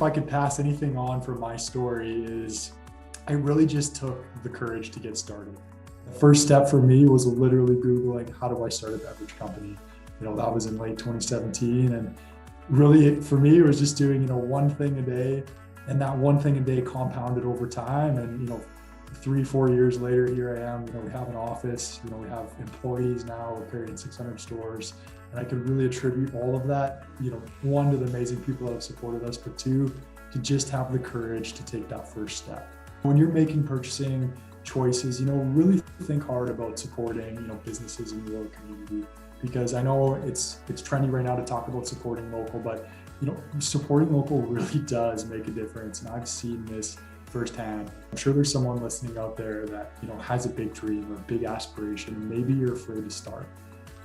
I could pass anything on from my story is I really just took the courage to get started. The first step for me was literally Googling, how do I start a beverage company? That was in late 2017. And really for me, it was just doing, one thing a day, and that one thing a day compounded over time. And, 3-4 years later, here I am, we have an office, we have employees now, we're carrying 600 stores. And I could really attribute all of that, one, to the amazing people that have supported us, but two, to just have the courage to take that first step. When you're making purchasing choices, really think hard about supporting, businesses in your community, because I know it's trendy right now to talk about supporting local, but supporting local really does make a difference. And I've seen this firsthand. I'm sure there's someone listening out there that, has a big dream or a big aspiration, and maybe you're afraid to start.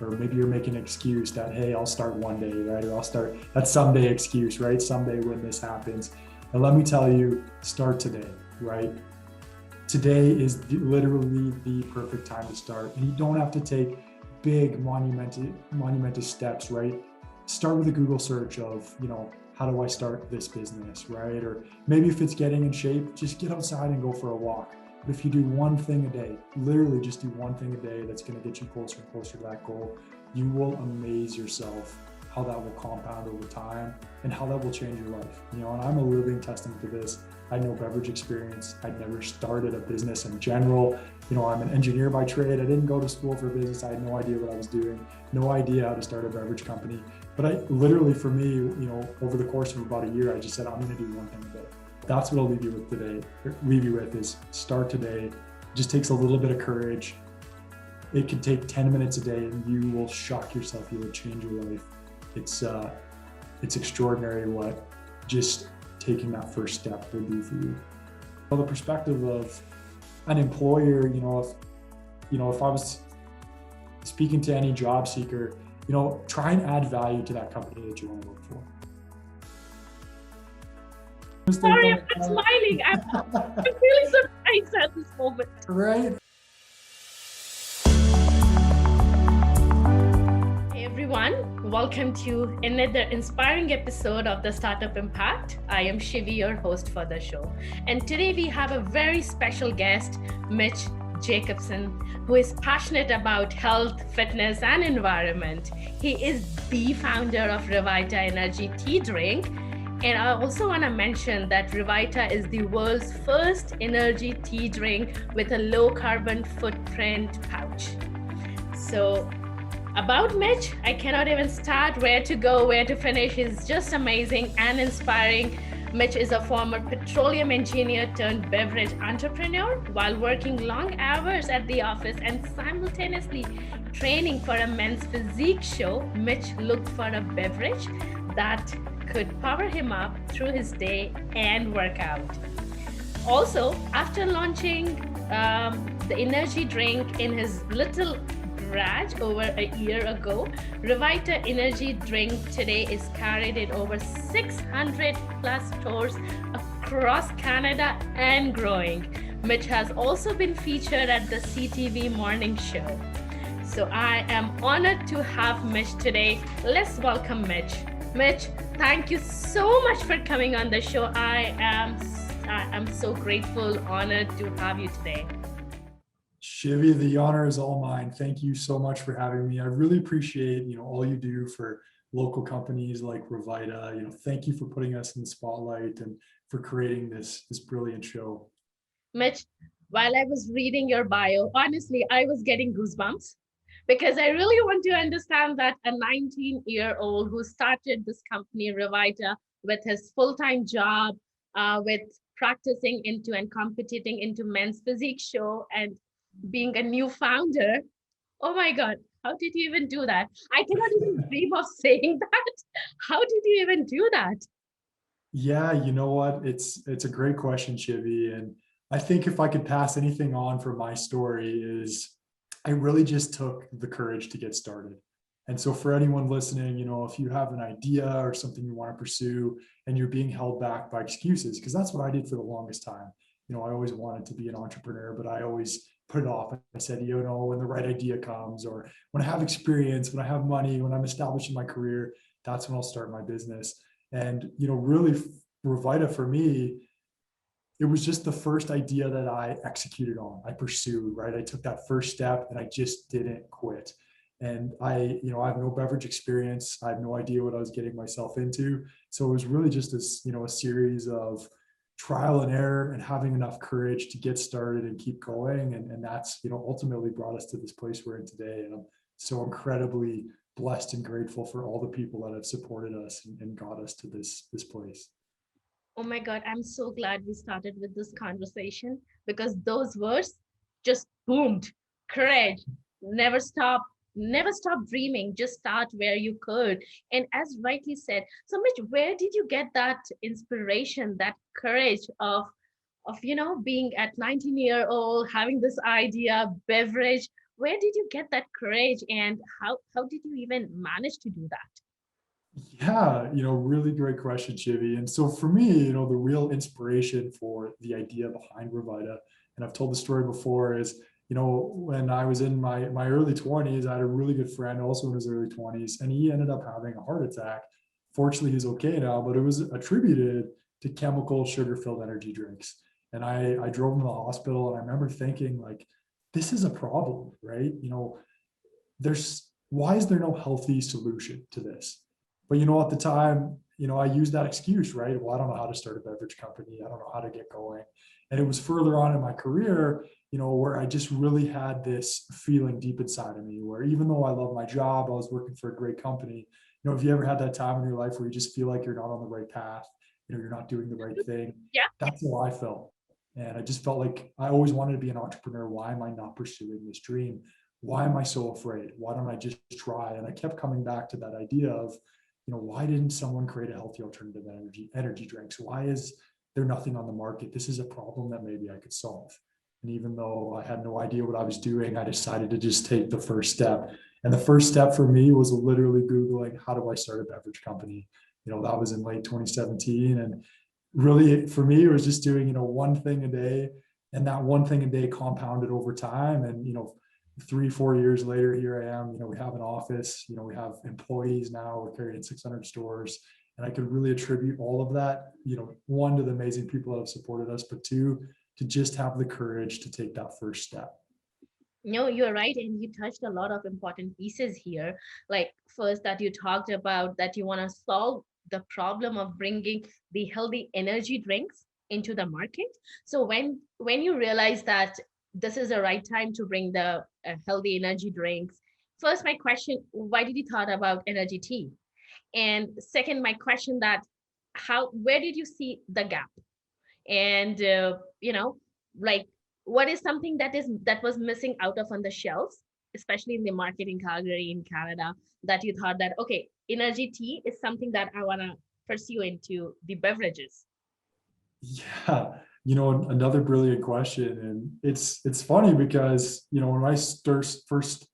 Or maybe you're making an excuse that, hey, I'll start one day, right? Or I'll start that someday excuse, right? Someday when this happens. And let me tell you, start today, right? Today is literally the perfect time to start. And you don't have to take big monumental steps, right? Start with a Google search of, how do I start this business, right? Or maybe if it's getting in shape, just get outside and go for a walk. But if you do one thing a day, literally just do one thing a day that's going to get you closer and closer to that goal, you will amaze yourself how that will compound over time and how that will change your life. And I'm a living testament to this. I had no beverage experience. I'd never started a business in general. I'm an engineer by trade. I didn't go to school for business. I had no idea what I was doing, no idea how to start a beverage company. But I literally, for me, over the course of about a year, I just said, I'm going to do one thing a day. That's what I'll leave you with today. Is start today. It just takes a little bit of courage. It can take 10 minutes a day and you will shock yourself. You will change your life. It's extraordinary what just taking that first step will do for you. From the perspective of an employer, if I was speaking to any job seeker, try and add value to that company that you want to work for. Sorry, I'm not smiling. I'm really surprised at this moment. Right? Hey everyone, welcome to another inspiring episode of the Startup Impact. I am Shivi, your host for the show. And today we have a very special guest, Mitch Jacobsen, who is passionate about health, fitness, and environment. He is the founder of Rviita Energy Tea drink. And I also want to mention that Revita is the world's first energy tea drink with a low carbon footprint pouch. So about Mitch, I cannot even start where to go, where to finish. He's just amazing and inspiring. Mitch is a former petroleum engineer turned beverage entrepreneur. While working long hours at the office and simultaneously training for a men's physique show, Mitch looked for a beverage that could power him up through his day and workout. Also, after launching the energy drink in his little garage over a year ago, Revita Energy drink today is carried in over 600 plus stores across Canada and growing. Mitch has also been featured at the CTV morning show. So I am honored to have Mitch today. Let's welcome Mitch. Mitch, thank you so much for coming on the show. I am so grateful, honored to have you today. Shivi, the honor is all mine. Thank you so much for having me. I really appreciate, all you do for local companies like Revita. Thank you for putting us in the spotlight and for creating this brilliant show. Mitch, while I was reading your bio, honestly, I was getting goosebumps. Because I really want to understand that a 19-year-old who started this company, Revita, with his full-time job, with practicing into and competing into men's physique show and being a new founder. Oh my God, how did you even do that? I cannot even dream of saying that. How did you even do that? Yeah, you know what? It's a great question, Shivi. And I think if I could pass anything on from my story is I really just took the courage to get started. And so for anyone listening, if you have an idea or something you want to pursue and you're being held back by excuses, because that's what I did for the longest time. I always wanted to be an entrepreneur, but I always put it off. I said, when the right idea comes, or when I have experience, when I have money, when I'm establishing my career, that's when I'll start my business. And, really Revita for me, it was just the first idea that I executed on, I pursued, right? I took that first step and I just didn't quit. And I have no beverage experience. I have no idea what I was getting myself into. So it was really just this, a series of trial and error and having enough courage to get started and keep going. And that's, ultimately brought us to this place we're in today. And I'm so incredibly blessed and grateful for all the people that have supported us and got us to this place. Oh my God, I'm so glad we started with this conversation because those words just boomed. Courage, never stop dreaming, just start where you could. And as rightly said, so Mitch, where did you get that inspiration, that courage of being at 19-year-old, having this idea, beverage? Where did you get that courage and how did you even manage to do that? Yeah, really great question, Shivi. And so for me, the real inspiration for the idea behind Revita, and I've told the story before, is, when I was in my early 20s, I had a really good friend also in his early 20s, and he ended up having a heart attack. Fortunately, he's okay now, but it was attributed to chemical sugar-filled energy drinks. And I drove him to the hospital, and I remember thinking, like, this is a problem, right? There's why is there no healthy solution to this? But at the time, I used that excuse, right? Well, I don't know how to start a beverage company. I don't know how to get going. And it was further on in my career, where I just really had this feeling deep inside of me where even though I love my job, I was working for a great company. If you ever had that time in your life where you just feel like you're not on the right path, you're not doing the right thing, Yeah. that's how I felt. And I just felt like I always wanted to be an entrepreneur. Why am I not pursuing this dream? Why am I so afraid? Why don't I just try? And I kept coming back to that idea of, why didn't someone create a healthy alternative energy drinks? Why is there nothing on the market? This is a problem that maybe I could solve. And even though I had no idea what I was doing, I decided to just take the first step. And the first step for me was literally Googling, how do I start a beverage company? That was in late 2017. And really for me, it was just doing, one thing a day, and that one thing a day compounded over time. And, 3-4 years later, here I am, we have an office, we have employees now, we're carrying 600 stores. And I could really attribute all of that, one, to the amazing people that have supported us, but two, to just have the courage to take that first step. No, you're right. And you touched a lot of important pieces here. Like, first, that you talked about that you want to solve the problem of bringing the healthy energy drinks into the market. So when you realize that this is the right time to bring the healthy energy drinks, first, my question, why did you thought about energy tea? And second, my question that where did you see the gap? And like, what is something that was missing out of on the shelves, especially in the market in Calgary, in Canada, that you thought that, okay, energy tea is something that I want to pursue into the beverages? Yeah, another brilliant question. And it's funny because, when I first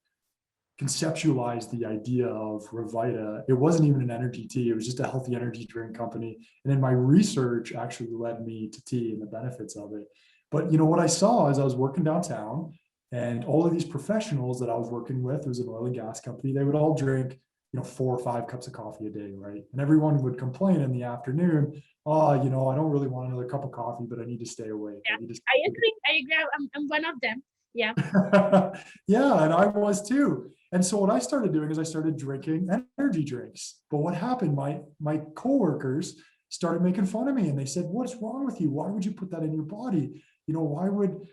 conceptualized the idea of Revita, it wasn't even an energy tea. It was just a healthy energy drink company. And then my research actually led me to tea and the benefits of it. But what I saw as I was working downtown, and all of these professionals that I was working with, it was an oil and gas company, they would all drink, 4 or 5 cups of coffee a day, right? And everyone would complain in the afternoon, oh, I don't really want another cup of coffee, but I need to stay awake. Yeah, I need to I agree. I'm one of them. Yeah. Yeah, and I was too. And so what I started doing is I started drinking energy drinks. But what happened? My coworkers started making fun of me, and they said, "What's wrong with you? Why would you put that in your body? Why would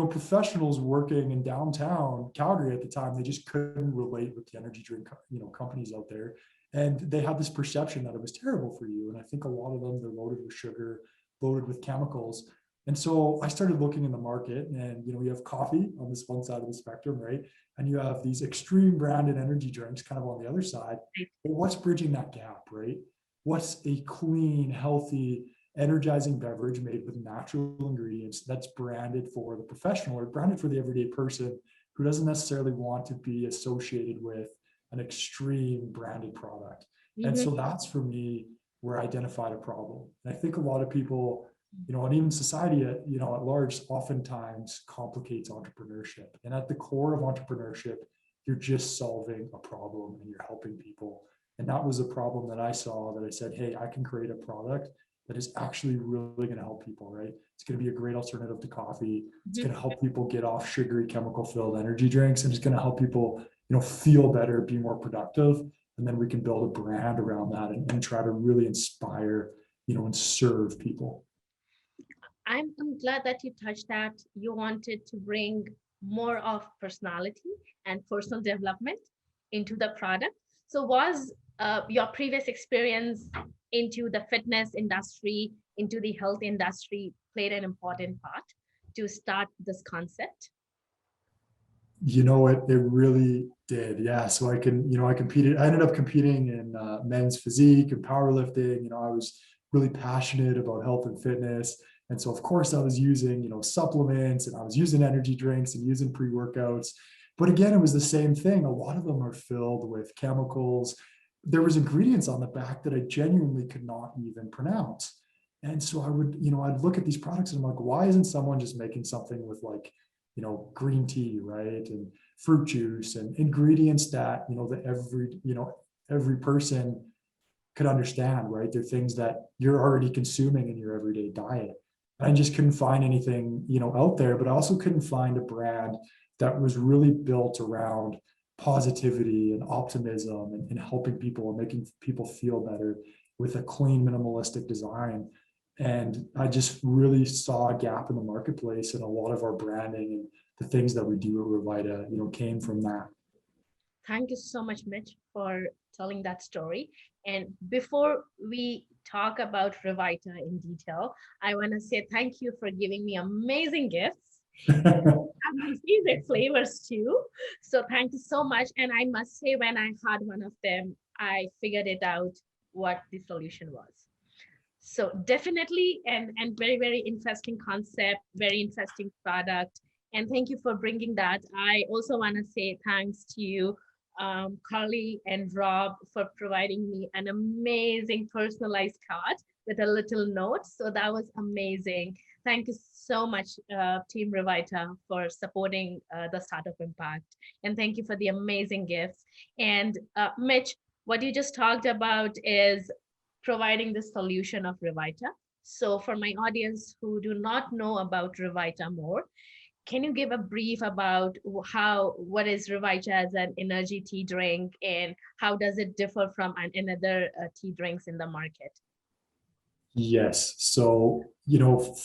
professionals working in downtown Calgary at the time, they just couldn't relate with the energy drink companies out there, and they had this perception that it was terrible for you. And I think a lot of them, they're loaded with sugar, loaded with chemicals. And so I started looking in the market, and you have coffee on this one side of the spectrum, right? And you have these extreme branded energy drinks kind of on the other side. But what's bridging that gap, right? What's a clean, healthy, energizing beverage made with natural ingredients that's branded for the professional or branded for the everyday person who doesn't necessarily want to be associated with an extreme branded product? And so that's for me where I identified a problem. And I think a lot of people, and even society at large oftentimes complicates entrepreneurship. And at the core of entrepreneurship, you're just solving a problem and you're helping people. And that was a problem that I saw, that I said, hey, I can create a product that is actually really going to help people, right? It's going to be a great alternative to coffee. It's Mhm. going to help people get off sugary, chemical-filled energy drinks, and it's going to help people, feel better, be more productive. And then we can build a brand around that and try to really inspire, and serve people. I'm glad that you touched that. You wanted to bring more of personality and personal development into the product. So, was your previous experience into the fitness industry, into the health industry, played an important part to start this concept? It really did. Yeah. So I ended up competing in men's physique and powerlifting. I was really passionate about health and fitness. And so, of course, I was using, supplements, and I was using energy drinks and using pre-workouts. But again, it was the same thing. A lot of them are filled with chemicals. There was ingredients on the back that I genuinely could not even pronounce. And so I'd look at these products and I'm like, why isn't someone just making something with like, green tea, right? And fruit juice and ingredients that, every person could understand, right? They're things that you're already consuming in your everyday diet. I just couldn't find anything, out there, but I also couldn't find a brand that was really built around positivity and optimism and helping people and making people feel better with a clean, minimalistic design. And I just really saw a gap in the marketplace, and a lot of our branding and the things that we do at Revita, came from that. Thank you so much, Mitch, for telling that story. And before we talk about Revita in detail, I want to say thank you for giving me amazing gifts. And my favorite flavors too. So thank you so much. And I must say, when I had one of them, I figured it out what the solution was. So definitely, and very, very interesting concept, very interesting product. And thank you for bringing that. I also want to say thanks to you, Carly and Rob, for providing me an amazing personalized card with a little note. So that was amazing. Thank you so much, Team Revita, for supporting the Startup Impact. And thank you for the amazing gifts. And Mitch, what you just talked about is providing the solution of Revita. So for my audience who do not know about Revita more, can you give a brief about what is Revita as an energy tea drink, and how does it differ from another tea drinks in the market? Yes. So,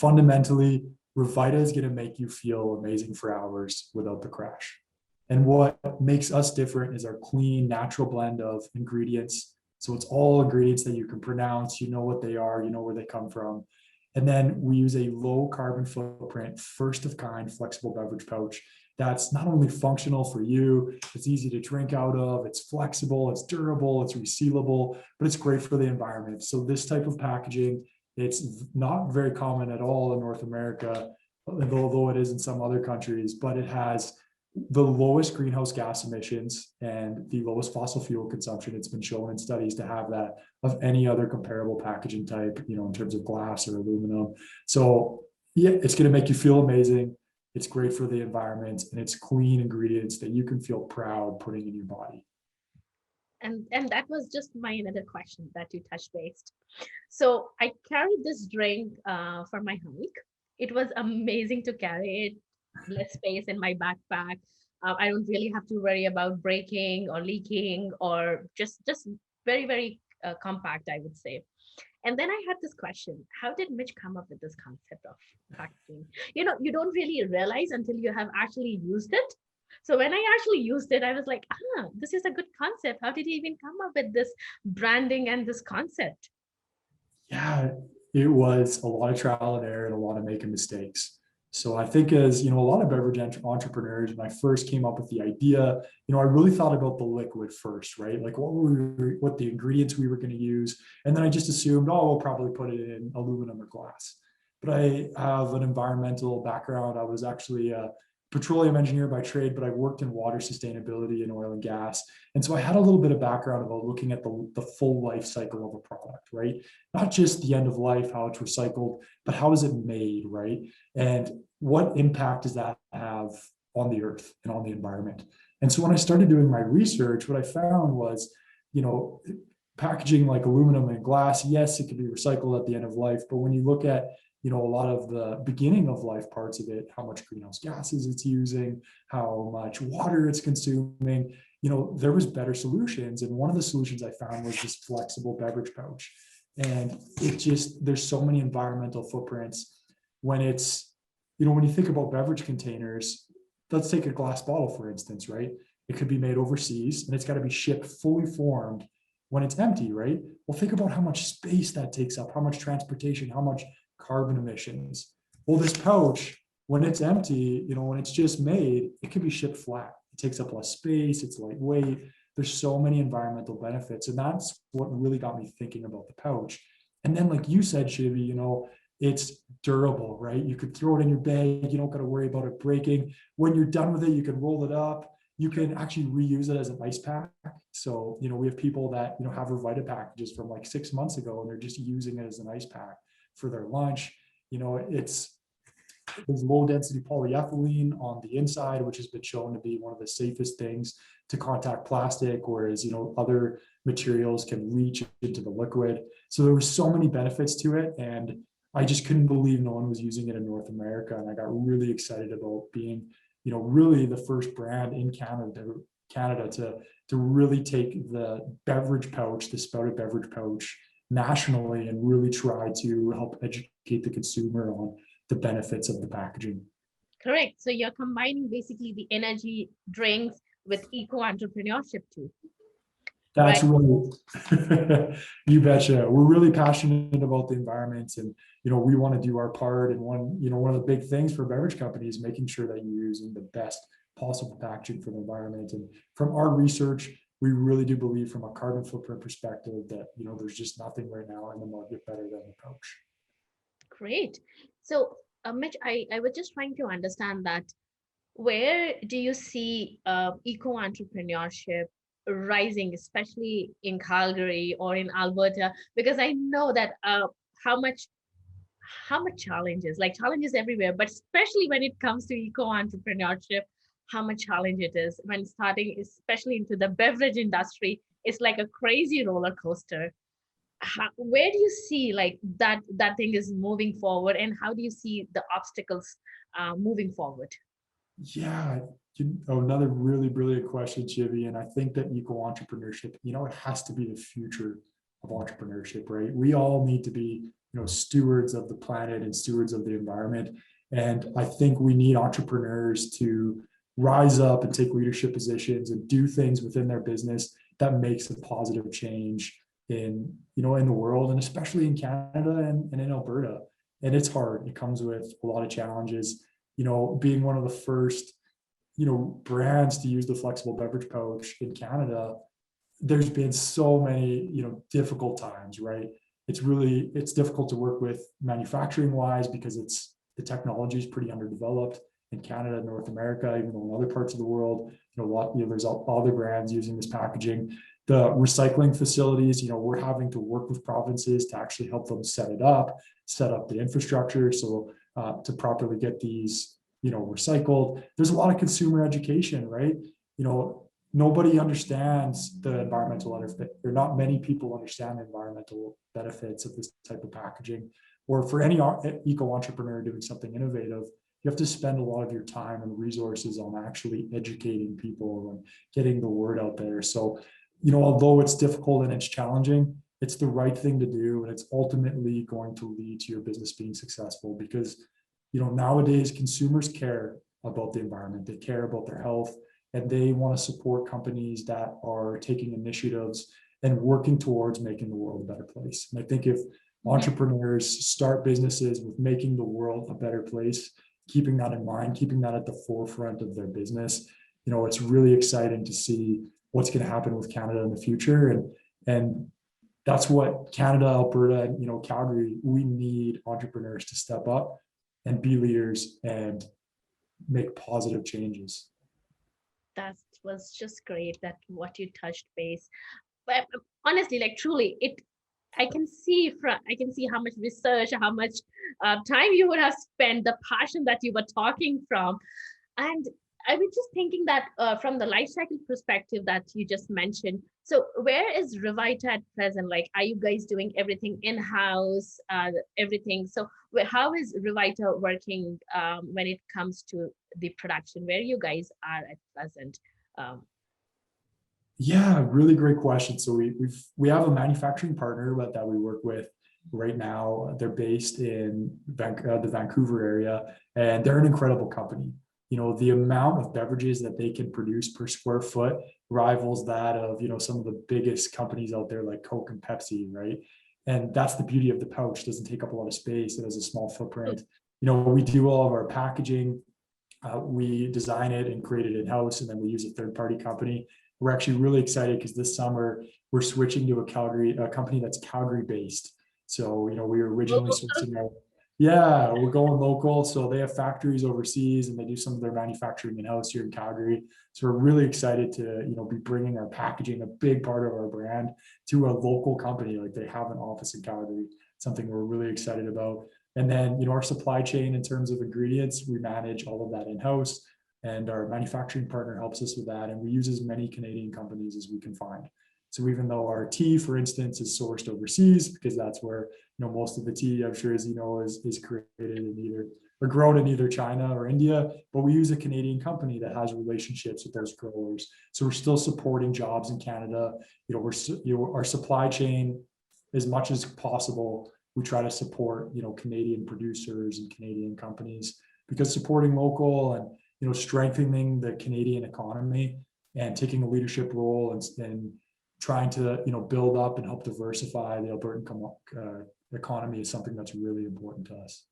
fundamentally, Revita is going to make you feel amazing for hours without the crash. And what makes us different is our clean, natural blend of ingredients. So it's all ingredients that you can pronounce, you know what they are, you know where they come from. And then we use a low carbon footprint, first of kind flexible beverage pouch that's not only functional for you, it's easy to drink out of, it's flexible, it's durable, it's resealable, but it's great for the environment. So this type of packaging, it's not very common at all in North America, although it is in some other countries, but it has the lowest greenhouse gas emissions and the lowest fossil fuel consumption. It's been shown in studies to have that of any other comparable packaging type, in terms of glass or aluminum. So yeah, it's going to make you feel amazing. It's great for the environment, and it's clean ingredients that you can feel proud putting in your body. And that was just my another question that you touched based. So I carried this drink for my hike. It was amazing to carry it, less space in my backpack. I don't really have to worry about breaking or leaking, or just very, very compact, I would say. And then I had this question: how did Mitch come up with this concept of packaging? You don't really realize until you have actually used it. So when I actually used it, I was like, this is a good concept. How did he even come up with this branding and this concept? Yeah, it was a lot of trial and error and a lot of making mistakes. So I think, as a lot of beverage entrepreneurs, when I first came up with the idea, I really thought about the liquid first, right? Like what the ingredients we were going to use. And then I just assumed, oh, we'll probably put it in aluminum or glass. But I have an environmental background. I was actually a petroleum engineer by trade, but I worked in water sustainability and oil and gas. And so I had a little bit of background about looking at the full life cycle of a product, right? Not just the end of life, how it's recycled, but how is it made, right? And what impact does that have on the earth and on the environment? And so when I started doing my research, what I found was, packaging like aluminum and glass, yes, it can be recycled at the end of life, but when you look at, a lot of the beginning of life parts of it, how much greenhouse gases it's using, how much water it's consuming, there was better solutions. And one of the solutions I found was this flexible beverage pouch. And there's so many environmental footprints when it's, when you think about beverage containers, let's take a glass bottle, for instance, right? It could be made overseas and it's got to be shipped fully formed when it's empty, right? Well, think about how much space that takes up, how much transportation, how much carbon emissions. Well, this pouch, when it's empty, when it's just made, it can be shipped flat. It takes up less space, it's lightweight. There's so many environmental benefits. And that's what really got me thinking about the pouch. And then, like you said, Shivi, it's durable, right? You could throw it in your bag. You don't got to worry about it breaking. When you're done with it, you can roll it up. You can actually reuse it as an ice pack. So, we have people that, have Rvita packages from like 6 months ago, and they're just using it as an ice pack for their lunch. There's low density polyethylene on the inside, which has been shown to be one of the safest things to contact plastic, whereas, other materials can leach into the liquid. So there were so many benefits to it. And I just couldn't believe no one was using it in North America. And I got really excited about being, really the first brand in Canada to really take the beverage pouch, the spouted beverage pouch nationally, and really try to help educate the consumer on the benefits of the packaging. Correct. So you're combining basically the energy drinks with eco-entrepreneurship too. That's right? Really, you betcha. We're really passionate about the environment, and we want to do our part. And one of the big things for beverage companies, making sure that you're using the best possible packaging for the environment. And from our research, we really do believe, from a carbon footprint perspective, that there's just nothing right now in the market better than the pouch. Great. So, Mitch, I was just trying to understand that where do you see eco-entrepreneurship rising, especially in Calgary or in Alberta? Because I know that how much challenges everywhere, but especially when it comes to eco-entrepreneurship, how much challenge it is when starting, especially into the beverage industry. It's like a crazy roller coaster. Where do you see like that thing is moving forward, and how do you see the obstacles moving forward? Yeah, another really brilliant question, Shivi. And I think that eco-entrepreneurship, it has to be the future of entrepreneurship, right? We all need to be, stewards of the planet and stewards of the environment. And I think we need entrepreneurs to rise up and take leadership positions and do things within their business that makes a positive change in, in the world, and especially in Canada and in Alberta. And it's hard. It comes with a lot of challenges. Being one of the first, brands to use the flexible beverage pouch in Canada, there's been so many, difficult times, right? It's difficult to work with manufacturing wise, because the technology is pretty underdeveloped in Canada and North America, even though in other parts of the world, there's other brands using this packaging. The recycling facilities, we're having to work with provinces to actually help them set up the infrastructure. So to properly get these, recycled. There's a lot of consumer education, right? Nobody understands the environmental benefit. There are not many people understand the environmental benefits of this type of packaging. Or for any eco-entrepreneur doing something innovative, you have to spend a lot of your time and resources on actually educating people and getting the word out there. So, although it's difficult and it's challenging, it's the right thing to do, and it's ultimately going to lead to your business being successful, because nowadays consumers care about the environment, they care about their health, and they want to support companies that are taking initiatives and working towards making the world a better place. And I think if entrepreneurs start businesses with making the world a better place, keeping that in mind, keeping that at the forefront of their business, it's really exciting to see what's going to happen with Canada in the future. And that's what Canada, Alberta, and Calgary, we need entrepreneurs to step up and be leaders and make positive changes. That was just great, that what you touched base. But honestly, like truly, I can see how much research, how much time you would have spent, the passion that you were talking from. And I was just thinking that from the life cycle perspective that you just mentioned. So where is Revita at present? Like, are you guys doing everything in-house, everything? So how is Revita working when it comes to the production? Where you guys are at present? Um, Yeah, really great question. So we have a manufacturing partner that we work with right now. They're based in the Vancouver area, and they're an incredible company. You know, the amount of beverages that they can produce per square foot rivals that of, you know, some of the biggest companies out there like Coke and Pepsi, right? And that's the beauty of the pouch. It doesn't take up a lot of space. It has a small footprint. You know, we do all of our packaging. We design it and create it in-house, and then we use a third-party company. We're actually really excited because this summer we're switching to a company that's Calgary based. So, you know, we were originally sourcing out. Yeah, we're going local. So they have factories overseas and they do some of their manufacturing in-house here in Calgary. So we're really excited to, you know, be bringing our packaging, a big part of our brand, to a local company. Like they have an office in Calgary, something we're really excited about. And then, you know, our supply chain in terms of ingredients, we manage all of that in-house, and our manufacturing partner helps us with that. And we use as many Canadian companies as we can find. So even though our tea, for instance, is sourced overseas, because that's where, you know, most of the tea, I'm sure, as you know, is created in either or grown in either China or India, but we use a Canadian company that has relationships with those growers. So we're still supporting jobs in Canada. You know, our supply chain, as much as possible, we try to support, you know, Canadian producers and Canadian companies, because supporting local and, you know, strengthening the Canadian economy and taking a leadership role and trying to, you know, build up and help diversify the Albertan economy is something that's really important to us.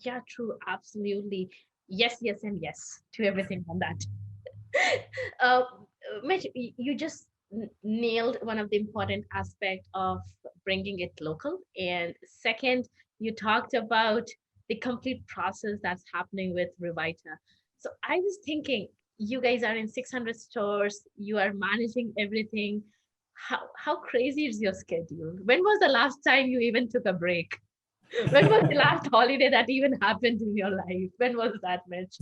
yeah, true, absolutely. Yes, yes, and yes to everything on that. uh, Mitch, you just nailed one of the important aspect of bringing it local. And second, you talked about the complete process that's happening with Revita. So I was thinking, you guys are in 600 stores, you are managing everything. How crazy is your schedule? When was the last time you even took a break? When was the last holiday that even happened in your life? When was that, Mitch?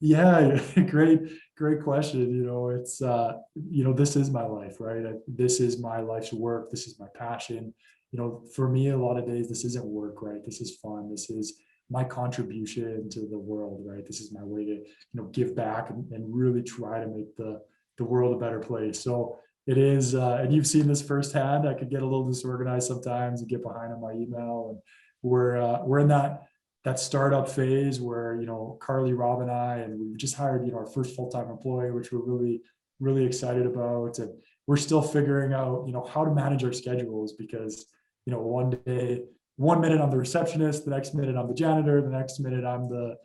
Yeah, great question. You know, it's you know, this is my life, right? This is my life's work. This is my passion. You know, for me, a lot of days this isn't work, right? This is fun. This is my contribution to the world, right? This is my way to, you know, give back and really try to make the world a better place. So it is, and you've seen this firsthand. I could get a little disorganized sometimes and get behind on my email, and we're in that startup phase where, you know, Carly, Rob, and I, and we just hired, you know, our first full-time employee, which we're really excited about. And we're still figuring out, you know, how to manage our schedules, because, you know, one minute I'm the receptionist, the next minute I'm the janitor, the next minute I'm the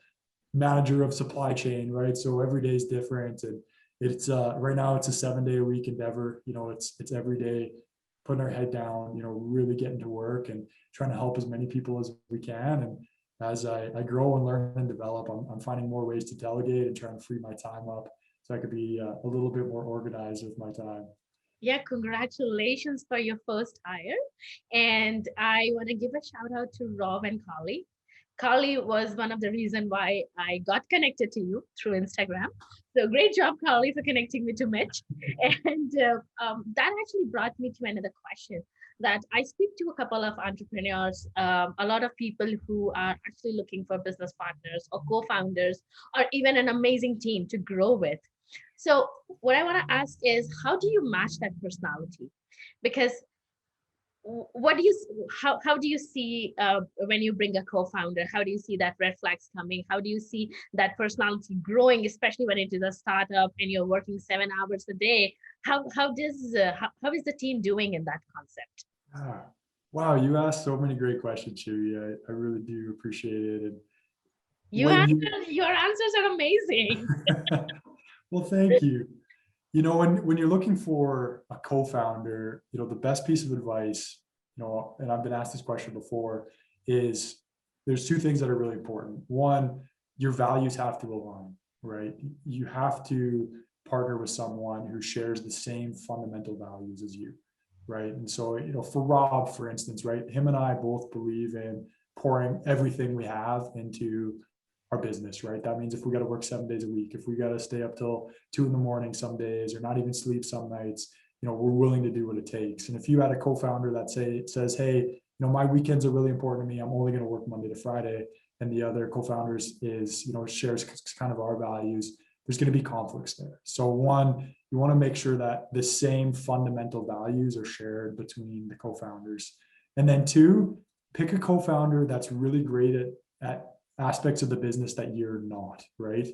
manager of supply chain, right? So every day is different. And it's right now it's a 7-day a week endeavor. You know, it's every day putting our head down, you know, really getting to work and trying to help as many people as we can. And as I grow and learn and develop, I'm finding more ways to delegate and trying to free my time up so I could be a little bit more organized with my time. Yeah, congratulations for your first hire. And I want to give a shout out to Rob and Carly. Carly was one of the reason why I got connected to you through Instagram. So great job, Carly, for connecting me to Mitch. And that actually brought me to another question that I speak to a couple of entrepreneurs, a lot of people who are actually looking for business partners or co-founders, or even an amazing team to grow with. So what I want to ask is, how do you match that personality? Because what do you how do you see when you bring a co-founder? How do you see that red flags coming? How do you see that personality growing, especially when it is a startup and you're working 7 hours a day? How is the team doing in that concept? Ah, wow, you asked so many great questions, Shivi. I really do appreciate it. And when you Your answers are amazing. well, thank you. You know, when you're looking for a co-founder, you know, the best piece of advice, you know, and I've been asked this question before, is there's two things that are really important. One, your values have to align, right? You have to partner with someone who shares the same fundamental values as you, right? And so, you know, for Rob, for instance, right, him and I both believe in pouring everything we have into our business, right? That means if we got to work 7 days a week, if we got to stay up till 2 in the morning some days, or not even sleep some nights, we're willing to do what it takes. And if you had a co-founder that says, hey, my weekends are really important to me, I'm only going to work Monday to Friday, and the other co-founders shares kind of our values, there's going to be conflicts there. So one, you want to make sure that the same fundamental values are shared between the co-founders. And then two, pick a co-founder that's really great at aspects of the business that you're not, right?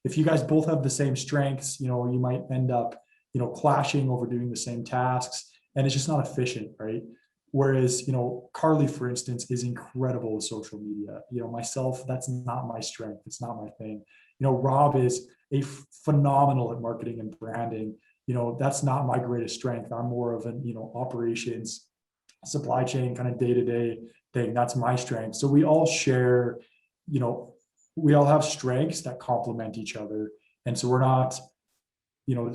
If you guys both have the same strengths, you might end up, clashing over doing the same tasks, and it's just not efficient, right? Whereas, Carly, for instance, is incredible with social media. Myself, that's not my strength. It's not my thing. Rob is a phenomenal at marketing and branding. That's not my greatest strength. I'm more of an, operations, supply chain kind of day-to-day thing. That's my strength. So we all share, we all have strengths that complement each other. And so we're not,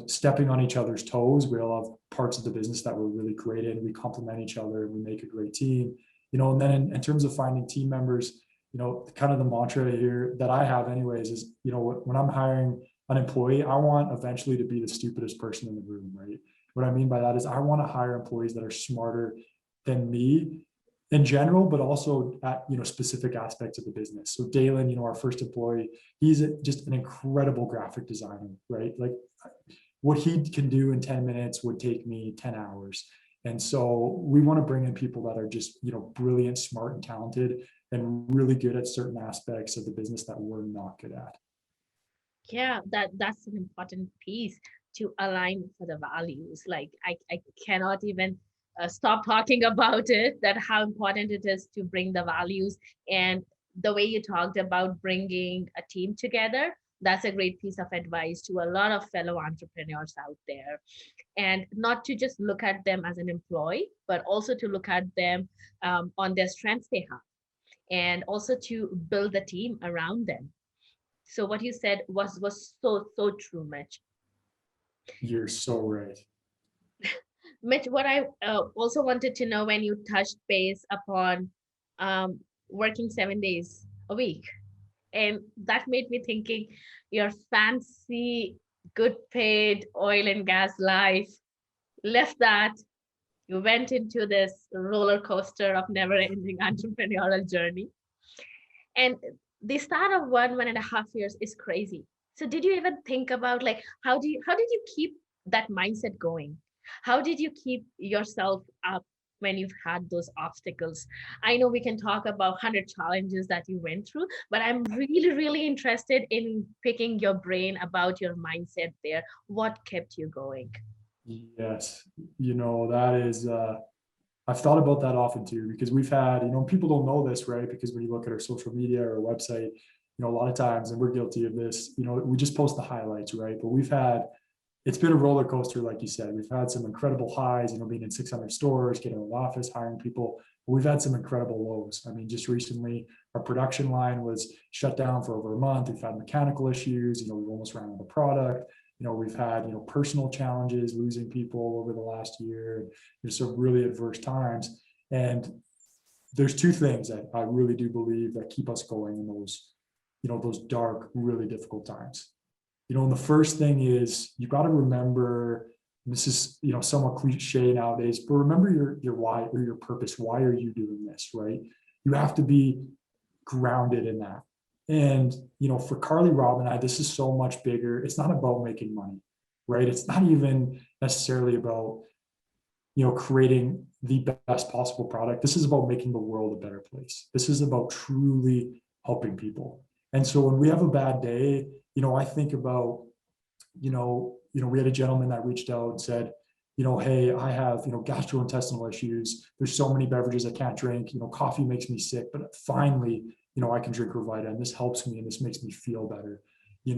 stepping on each other's toes. We all have parts of the business that we're really great in. We complement each other and we make a great team, and then in terms of finding team members, kind of the mantra here that I have anyways is, when I'm hiring an employee, I want eventually to be the stupidest person in the room, right? What I mean by that is I want to hire employees that are smarter than me in general, but also at, specific aspects of the business. So Dalen, our first employee, he's just an incredible graphic designer, right? Like what he can do in 10 minutes would take me 10 hours. And so we want to bring in people that are just, brilliant, smart, and talented, and really good at certain aspects of the business that we're not good at. Yeah, that's an important piece to align for the values. Like I cannot even stop talking about it, that how important it is to bring the values. And the way you talked about bringing a team together, that's a great piece of advice to a lot of fellow entrepreneurs out there. And not to just look at them as an employee, but also to look at them on their strengths they have, and also to build the team around them. So what you said was so true, Mitch. You're so right. Mitch, what I also wanted to know, when you touched base upon working 7 days a week, and that made me thinking your fancy, good paid oil and gas life, left that, you went into this roller coaster of never ending entrepreneurial journey. And the start of 1.5 years is crazy. So did you even think about, like, how did you keep that mindset going? How did you keep yourself up when you've had those obstacles? I know we can talk about 100 challenges that you went through, but I'm really interested in picking your brain about your mindset there. What kept you going? Yes, that is, I've thought about that often too, because we've had, people don't know this, right? Because when you look at our social media or our website, a lot of times, and we're guilty of this, we just post the highlights, right? But it's been a roller coaster, like you said. We've had some incredible highs, being in 600 stores, getting an office, hiring people. But we've had some incredible lows. I mean, just recently, our production line was shut down for over a month. We've had mechanical issues. We've almost ran out of product. We've had, personal challenges, losing people over the last year. There's some really adverse times. And there's two things that I really do believe that keep us going in those dark, really difficult times. And the first thing is, you got to remember, this is, somewhat cliche nowadays, but remember your why or your purpose. Why are you doing this, right? You have to be grounded in that. And, for Carly, Rob, and I, this is so much bigger. It's not about making money, right? It's not even necessarily about, creating the best possible product. This is about making the world a better place. This is about truly helping people. And so when we have a bad day, I think about, we had a gentleman that reached out and said, hey, I have, gastrointestinal issues. There's so many beverages I can't drink. Coffee makes me sick, but finally, I can drink Revita, and this helps me and this makes me feel better.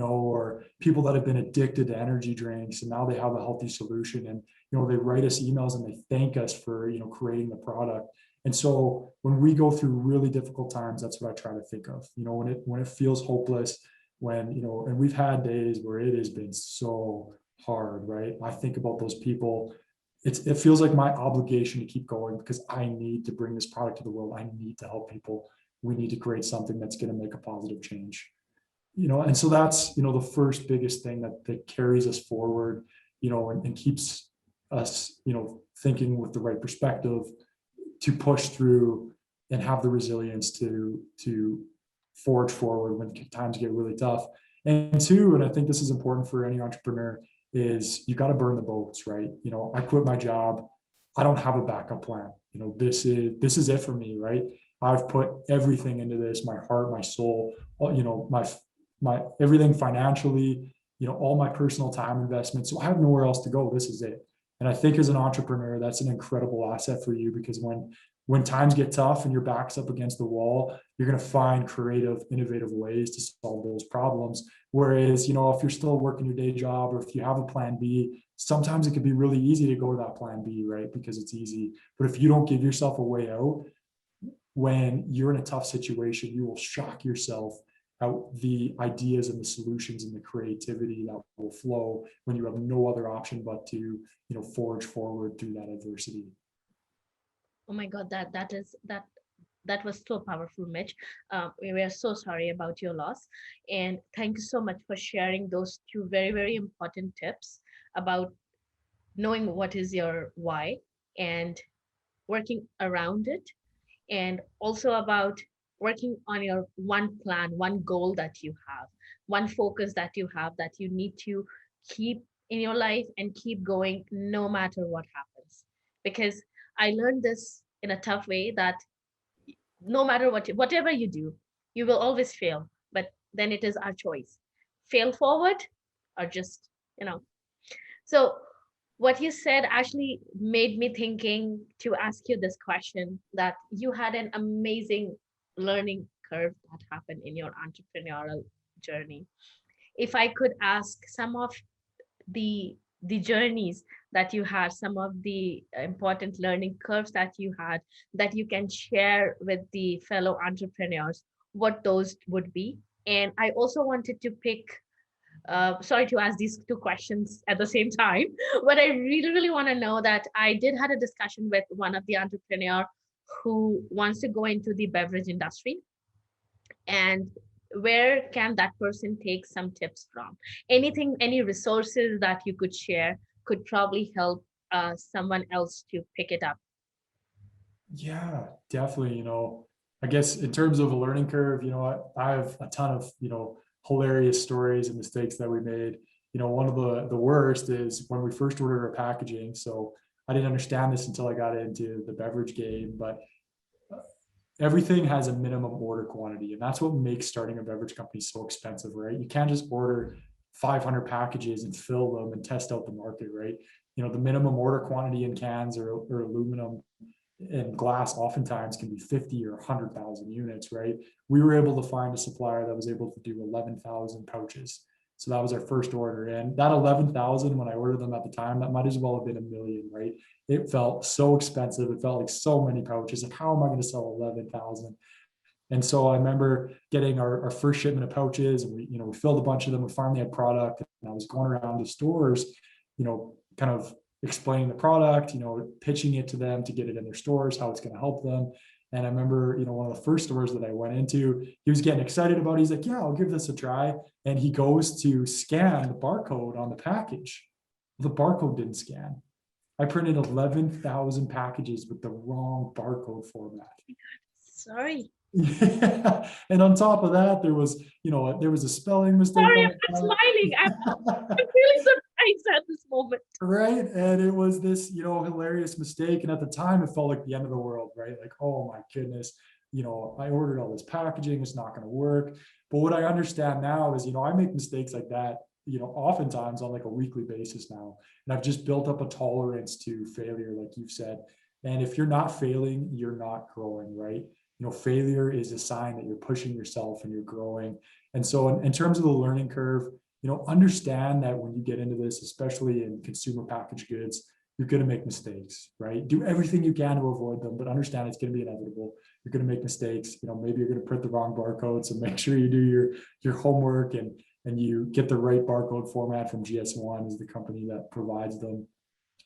Or people that have been addicted to energy drinks and now they have a healthy solution, and, they write us emails and they thank us for, creating the product. And so when we go through really difficult times, that's what I try to think of, when it feels hopeless, when, and we've had days where it has been so hard, right? I think about those people. It feels like my obligation to keep going, because I need to bring this product to the world. I need to help people. We need to create something that's going to make a positive change. And so that's, the first biggest thing that carries us forward, and keeps us, thinking with the right perspective to push through and have the resilience to forge forward when times get really tough. And two, and I think this is important for any entrepreneur, is you got to burn the boats, right? I quit my job. I don't have a backup plan. This is it for me, right? I've put everything into this, my heart, my soul, my everything financially, all my personal time investments. So I have nowhere else to go. This is it. And I think as an entrepreneur, that's an incredible asset for you, because when times get tough and your back's up against the wall, you're going to find creative, innovative ways to solve those problems. Whereas, if you're still working your day job, or if you have a plan B, sometimes it can be really easy to go to that plan B, right? Because it's easy. But if you don't give yourself a way out, when you're in a tough situation, you will shock yourself out the ideas and the solutions and the creativity that will flow when you have no other option but to, forge forward through that adversity. Oh my God, that was so powerful, Mitch. We are so sorry about your loss, and thank you so much for sharing those two very, very important tips about knowing what is your why and working around it, and also about working on your one plan, one goal that you have, one focus that you have that you need to keep in your life and keep going no matter what happens. Because I learned this in a tough way that no matter whatever you do, you will always fail. But then it is our choice: fail forward or just, you know. So what you said actually made me thinking to ask you this question, that you had an amazing learning curve that happened in your entrepreneurial journey. If I could ask some of the journeys that you had, some of the important learning curves that you had, that you can share with the fellow entrepreneurs, what those would be. And I also wanted to pick, sorry to ask these two questions at the same time, but I really, really want to know that I did had a discussion with one of the entrepreneur who wants to go into the beverage industry, and where can that person take some tips from? Anything, any resources that you could share could probably help someone else to pick it up. Yeah, definitely. I guess in terms of a learning curve, I have a ton of, hilarious stories and mistakes that we made. One of the worst is when we first ordered our packaging. So I didn't understand this until I got into the beverage game, but everything has a minimum order quantity. And that's what makes starting a beverage company so expensive, right? You can't just order 500 packages and fill them and test out the market, right? The minimum order quantity in cans or aluminum and glass oftentimes can be 50 or 100,000 units, right? We were able to find a supplier that was able to do 11,000 pouches. So that was our first order. And that 11,000, when I ordered them at the time, that might as well have been a million, right? It felt so expensive. It felt like so many pouches. Like, how am I going to sell 11,000? And so I remember getting our first shipment of pouches, and we filled a bunch of them. We finally had product, and I was going around to stores, kind of explaining the product, pitching it to them to get it in their stores, how it's going to help them. And I remember, one of the first stores that I went into, he was getting excited about it. He's like, yeah, I'll give this a try. And he goes to scan the barcode on the package. The barcode didn't scan. I printed 11,000 packages with the wrong barcode format. Sorry. Yeah. And on top of that, there was a spelling mistake. Sorry, I'm not smiling. I'm really surprised at this moment. Right. And it was this, hilarious mistake. And at the time, it felt like the end of the world, right? Like, oh my goodness, I ordered all this packaging, it's not going to work. But what I understand now is, I make mistakes like that, oftentimes on like a weekly basis now. And I've just built up a tolerance to failure, like you've said. And if you're not failing, you're not growing, right? Failure is a sign that you're pushing yourself and you're growing. And so in terms of the learning curve, understand that when you get into this, especially in consumer packaged goods, you're going to make mistakes, right? Do everything you can to avoid them, but understand it's going to be inevitable. You're going to make mistakes. Maybe you're going to print the wrong barcode. So make sure you do your homework and you get the right barcode format from GS1, is the company that provides them.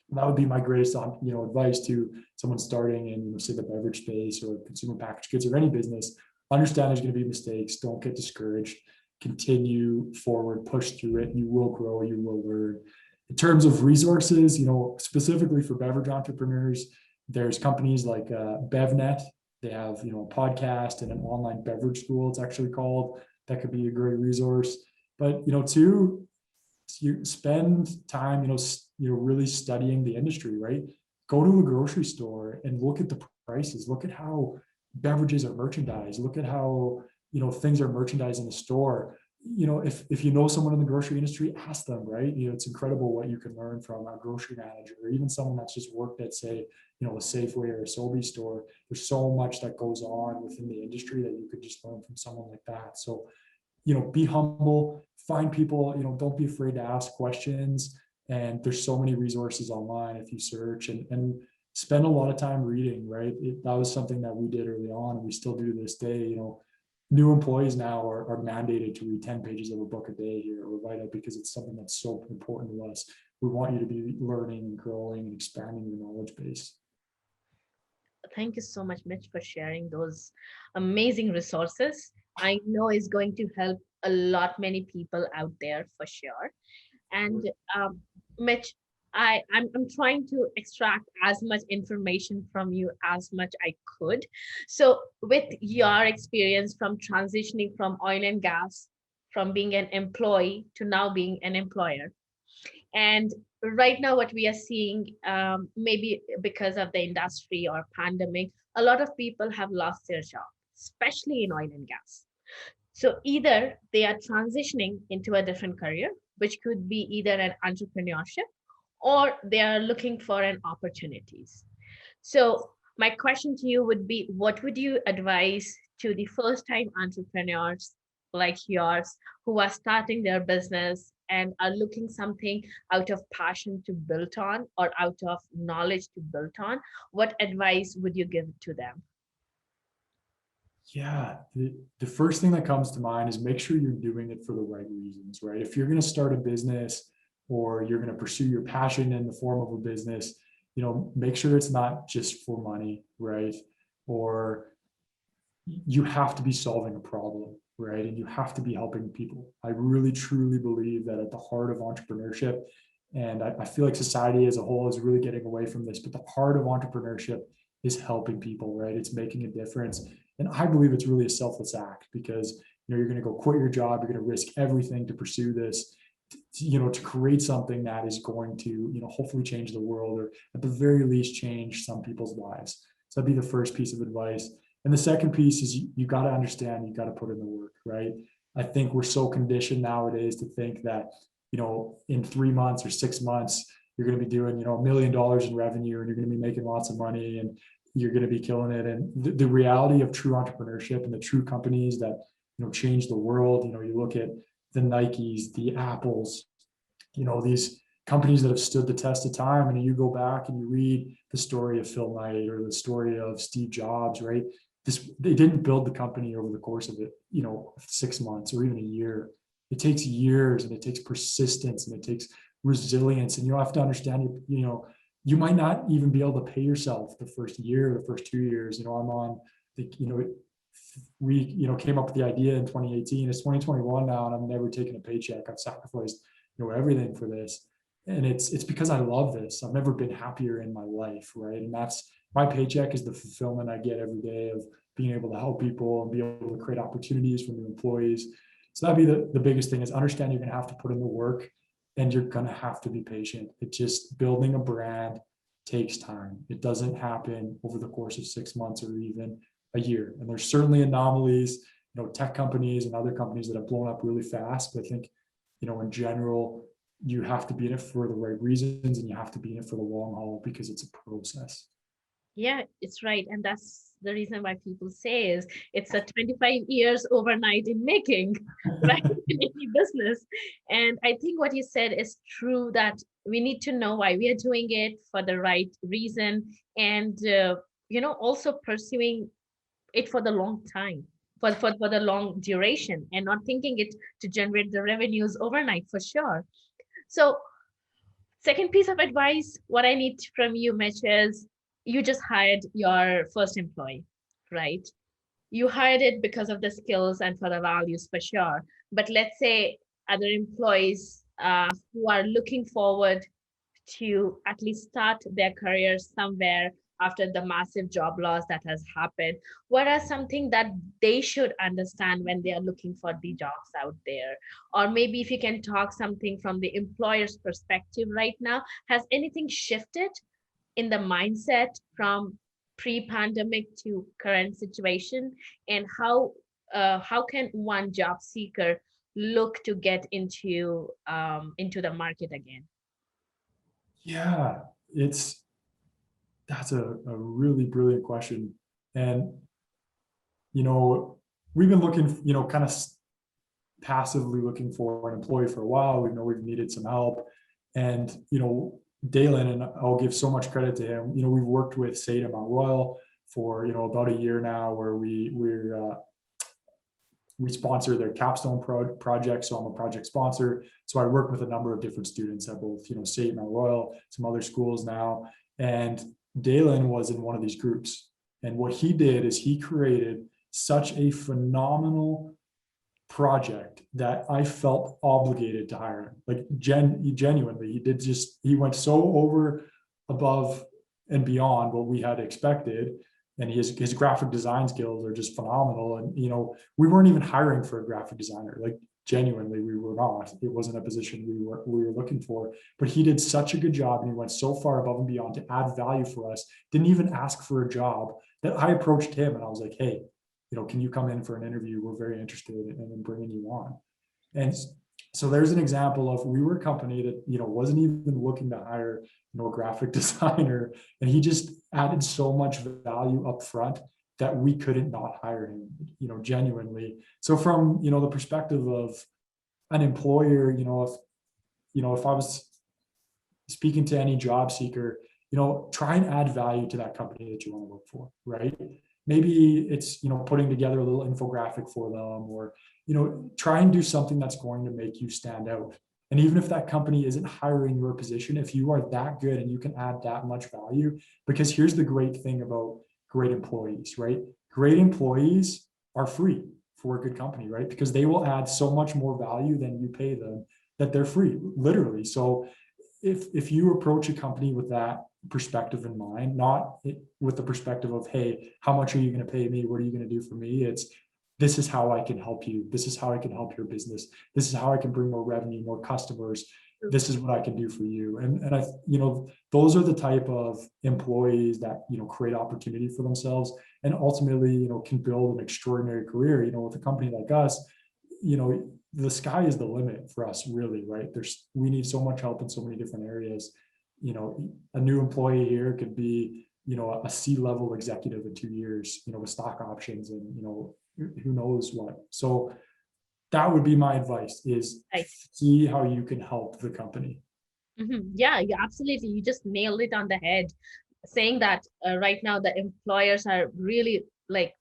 And that would be my greatest, advice to someone starting in, say, the beverage space or consumer packaged goods or any business. Understand there's going to be mistakes. Don't get discouraged. continue forward, push through it. You will grow, you will learn. In terms of resources, specifically for beverage entrepreneurs, there's companies like BevNet. They have, a podcast and an online beverage school, it's actually called. That could be a great resource. But, two, you spend time, really studying the industry, right? Go to a grocery store and look at the prices. Look at how beverages are merchandised. Look at how, things are merchandised in the store. If you know someone in the grocery industry, ask them, right? It's incredible what you can learn from a grocery manager or even someone that's just worked at, say, a Safeway or a Sobeys store. There's so much that goes on within the industry that you could just learn from someone like that. So, be humble, find people, don't be afraid to ask questions. And there's so many resources online if you search, and spend a lot of time reading, right? That was something that we did early on, and we still do to this day. New employees now are mandated to read 10 pages of a book a day here at Revita because it's something that's so important to us. We want you to be learning and growing and expanding your knowledge base. Thank you so much, Mitch, for sharing those amazing resources. I know is going to help a lot many people out there for sure. And Mitch, I'm trying to extract as much information from you as much I could. So with your experience from transitioning from oil and gas, from being an employee to now being an employer, and right now what we are seeing, maybe because of the industry or pandemic, a lot of people have lost their job, especially in oil and gas. So either they are transitioning into a different career, which could be either an entrepreneurship, or they are looking for an opportunities. So my question to you would be, what would you advise to the first time entrepreneurs like yours who are starting their business and are looking something out of passion to build on or out of knowledge to build on? What advice would you give to them? Yeah, the first thing that comes to mind is make sure you're doing it for the right reasons, right? If you're going to start a business or you're going to pursue your passion in the form of a business, make sure it's not just for money, right? Or you have to be solving a problem, right? And you have to be helping people. I really, truly believe that at the heart of entrepreneurship, and I feel like society as a whole is really getting away from this, but the heart of entrepreneurship is helping people, right? It's making a difference. And I believe it's really a selfless act because, you're going to go quit your job. You're going to risk everything to pursue this, to create something that is going to, hopefully change the world, or at the very least change some people's lives. So that'd be the first piece of advice. And the second piece is you got to understand, you got to put in the work, right? I think we're so conditioned nowadays to think that, in 3 months or 6 months, you're going to be doing, $1 million in revenue and you're going to be making lots of money and you're going to be killing it. And the reality of true entrepreneurship and the true companies that, change the world, you look at the Nikes, the Apples, these companies that have stood the test of time. And you go back and you read the story of Phil Knight or the story of Steve Jobs, right? They didn't build the company over the course of it, 6 months or even a year. It takes years, and it takes persistence, and it takes resilience. And you have to understand, you might not even be able to pay yourself the first year, the first 2 years. I'm on the, we, came up with the idea in 2018. It's 2021 now, and I've never taken a paycheck. I've sacrificed, everything for this. And it's because I love this. I've never been happier in my life, right? And that's my paycheck is the fulfillment I get every day of being able to help people and be able to create opportunities for new employees. So that'd be the biggest thing is understand you're going to have to put in the work and you're going to have to be patient. It just building a brand takes time. It doesn't happen over the course of 6 months or even a year. And there's certainly anomalies, tech companies and other companies that have blown up really fast. But I think, in general, you have to be in it for the right reasons and you have to be in it for the long haul because it's a process. Yeah, it's right. And that's the reason why people say is it's a 25 years overnight in making, right? In any business. And I think what you said is true, that we need to know why we are doing it for the right reason. And, also pursuing it for the long time, for the long duration, and not thinking it to generate the revenues overnight for sure. So second piece of advice, what I need from you, Mitch, is you just hired your first employee, right? You hired it because of the skills and for the values for sure. but let's say other employees who are looking forward to at least start their careers somewhere after the massive job loss that has happened, what are something that they should understand when they are looking for the jobs out there? Or maybe if you can talk something from the employer's perspective right now, has anything shifted in the mindset from pre-pandemic to current situation, and how can one job seeker look to get into the market again? Yeah, it's that's a really brilliant question. And, you know, we've been looking, kind of passively looking for an employee for a while. We know we've needed some help. And, Dalen, and I'll give so much credit to him, we've worked with State of Mount Royal for, about a year now, where we sponsor their capstone project. So I'm a project sponsor. So I work with a number of different students at both, State, Mount Royal, some other schools now. And Dalen was in one of these groups. And what he did is he created such a phenomenal project that I felt obligated to hire him. Like genuinely, he went so over, above and beyond what we had expected. And his graphic design skills are just phenomenal. And, we weren't even hiring for a graphic designer. Like genuinely, we were not. It wasn't a position we were looking for. But he did such a good job, and he went so far above and beyond to add value for us. Didn't even ask for a job, that I approached him and I was like, hey, can you come in for an interview? We're very interested in bringing you on. And so there's an example of, we were a company that, wasn't even looking to hire, a graphic designer. And he just added so much value up front that we couldn't not hire him, genuinely. So from, the perspective of an employer, if I was speaking to any job seeker, try and add value to that company that you want to work for, right? Maybe it's, putting together a little infographic for them, or, try and do something that's going to make you stand out. And even if that company isn't hiring your position, if you are that good and you can add that much value, because here's the great thing about great employees, right? Great employees are free for a good company, right? Because they will add so much more value than you pay them, that they're free, literally. So if you approach a company with that perspective in mind, not with the perspective of, hey, how much are you going to pay me? What are you going to do for me? It's, this is how I can help you. This is how I can help your business. This is how I can bring more revenue, more customers. This is what I can do for you. And I, those are the type of employees that, create opportunity for themselves, and ultimately, can build an extraordinary career. With a company like us, the sky is the limit for us, really, right? We need so much help in so many different areas. A new employee here could be, a C-level executive in 2 years, with stock options and, who knows what. So that would be my advice, is see how you can help the company. Yeah, absolutely. You just nailed it on the head, saying that right now the employers are really, like,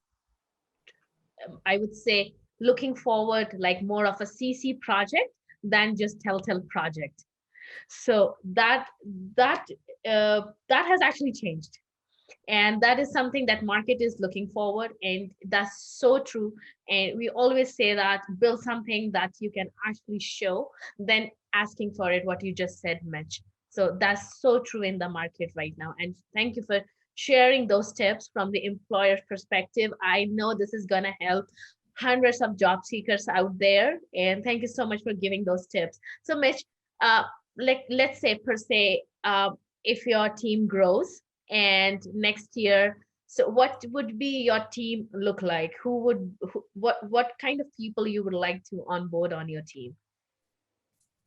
I would say, looking forward like more of a CC project than just Telltale project. So that has actually changed, and that is something that market is looking forward, and that's so true. And we always say that build something that you can actually show, then asking for it, what you just said, Mitch. So that's so true in the market right now, and thank you for sharing those tips from the employer's perspective. I know this is going to help hundreds of job seekers out there, and thank you so much for giving those tips. So Mitch, like, let's say per se, if your team grows and next year, so what would be your team look like? What kind of people you would like to onboard on your team?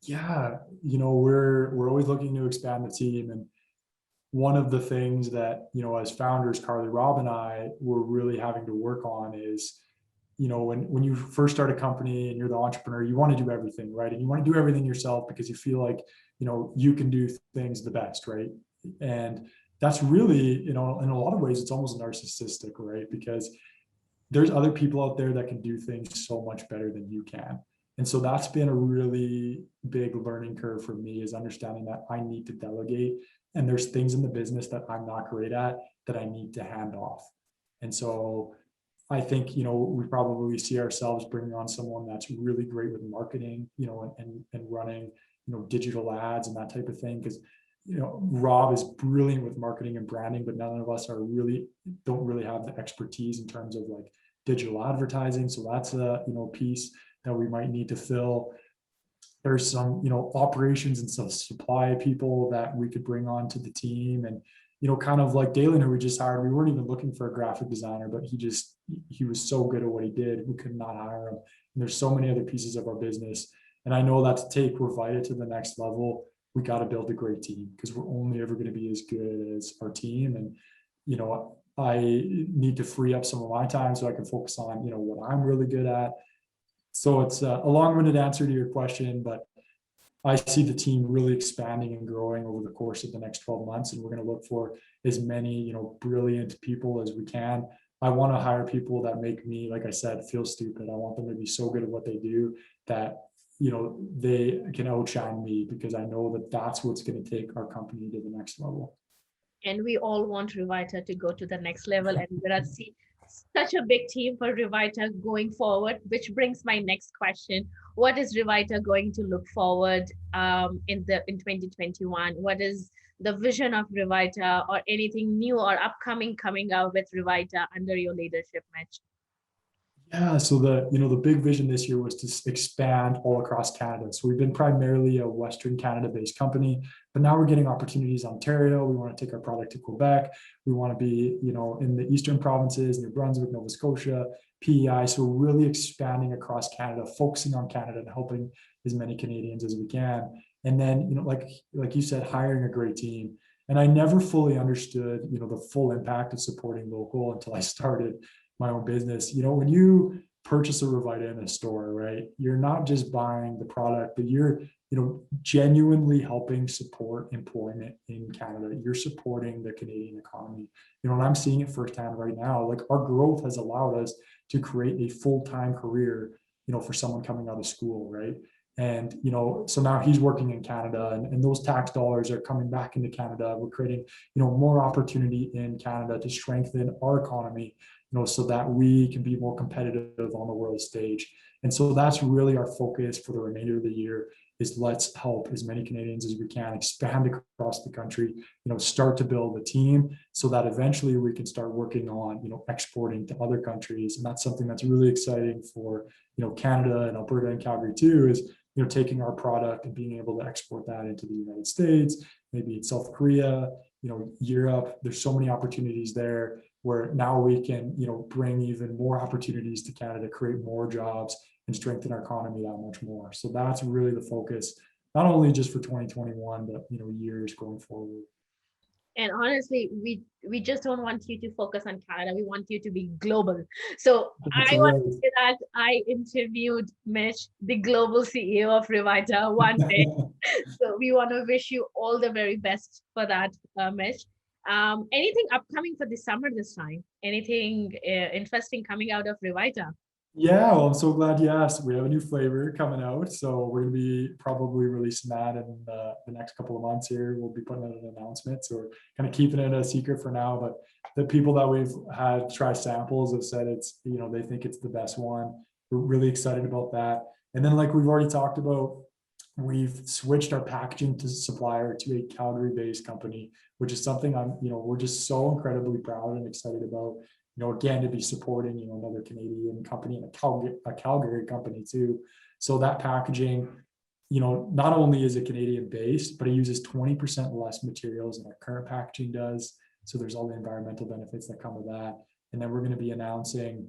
Yeah, we're always looking to expand the team. And one of the things that, as founders, Carly, Rob, and I were really having to work on is, when you first start a company and you're the entrepreneur, you want to do everything, right? And you want to do everything yourself because you feel like, you can do things the best, right? And that's really, in a lot of ways, it's almost narcissistic, right? Because there's other people out there that can do things so much better than you can. And so that's been a really big learning curve for me, is understanding that I need to delegate. And there's things in the business that I'm not great at that I need to hand off. And so I think, we probably see ourselves bringing on someone that's really great with marketing, and running, digital ads and that type of thing. Because, Rob is brilliant with marketing and branding, but none of us don't really have the expertise in terms of like digital advertising. So that's a, piece that we might need to fill. There's some, operations and some supply people that we could bring on to the team. And, kind of like Dalen, who we just hired, we weren't even looking for a graphic designer, but he was so good at what he did, we could not hire him. And there's so many other pieces of our business. And I know that to take Revita to the next level, we got to build a great team, because we're only ever going to be as good as our team. And, I need to free up some of my time so I can focus on, what I'm really good at. So it's a long-winded answer to your question, but I see the team really expanding and growing over the course of the next 12 months. And we're going to look for as many, brilliant people as we can. I want to hire people that make me, like I said, feel stupid. I want them to be so good at what they do that, they can outshine me, because I know that that's what's going to take our company to the next level. And we all want Revita to go to the next level. And we're going to see such a big team for Revita going forward, which brings my next question. What is Revita going to look forward in 2021? What is the vision of Revita, or anything new or upcoming coming out with Revita under your leadership, Mitch? Yeah, so the big vision this year was to expand all across Canada. So we've been primarily a Western Canada-based company, but now we're getting opportunities in Ontario. We want to take our product to Quebec. We want to be, in the eastern provinces, New Brunswick, Nova Scotia, PEI. So we're really expanding across Canada, focusing on Canada and helping as many Canadians as we can. And then, like you said, hiring a great team. And I never fully understood, the full impact of supporting local until I started my own business. When you purchase a Revita in a store, right, you're not just buying the product, but you're, genuinely helping support employment in Canada. You're supporting the Canadian economy. And I'm seeing it firsthand right now. Like, our growth has allowed us to create a full-time career, for someone coming out of school, right? And, so now he's working in Canada, and those tax dollars are coming back into Canada. We're creating, more opportunity in Canada to strengthen our economy, so that we can be more competitive on the world stage. And so that's really our focus for the remainder of the year, is let's help as many Canadians as we can expand across the country, start to build a team so that eventually we can start working on, exporting to other countries. And that's something that's really exciting for, Canada and Alberta and Calgary too, is, taking our product and being able to export that into the United States, maybe in South Korea, Europe. There's so many opportunities there, where now we can, bring even more opportunities to Canada, create more jobs, and strengthen our economy that much more. So that's really the focus, not only just for 2021, but, years going forward. And honestly, we just don't want you to focus on Canada. We want you to be global. So I want to say that I interviewed Mitch, the global CEO of Revita, one day. So we want to wish you all the very best for that, Mitch. Anything upcoming for the summer this time? Anything interesting coming out of Revita? Yeah, well, I'm so glad you asked. We have a new flavor coming out, so we're going to be probably releasing that in the next couple of months here. We'll be putting out an announcement, so we're kind of keeping it a secret for now. But the people that we've had try samples have said it's, they think it's the best one. We're really excited about that. And then, like we've already talked about, we've switched our packaging to supplier to a Calgary-based company, which is something we're just so incredibly proud and excited about. Again, to be supporting, another Canadian company and a Calgary company too. So that packaging, not only is it Canadian based, but it uses 20% less materials than our current packaging does. So there's all the environmental benefits that come with that. And then we're going to be announcing,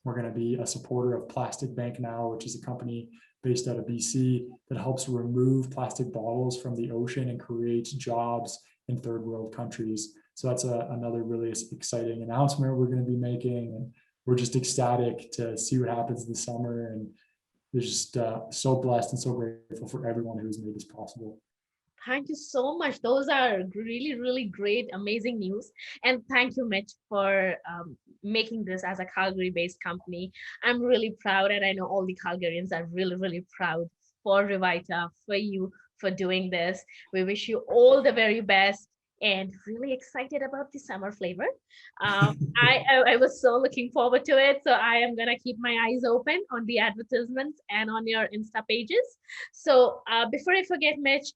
we're going to be a supporter of Plastic Bank now, which is a company based out of BC that helps remove plastic bottles from the ocean and creates jobs in third world countries. So that's another really exciting announcement we're going to be making. And we're just ecstatic to see what happens this summer. And we're just so blessed and so grateful for everyone who's made this possible. Thank you so much. Those are really, really great, amazing news. And thank you, Mitch, for making this as a Calgary-based company. I'm really proud, and I know all the Calgarians are really, really proud for Revita, for you, for doing this. We wish you all the very best and really excited about the summer flavor. I was so looking forward to it. So I am gonna keep my eyes open on the advertisements and on your Insta pages. So before I forget, Mitch,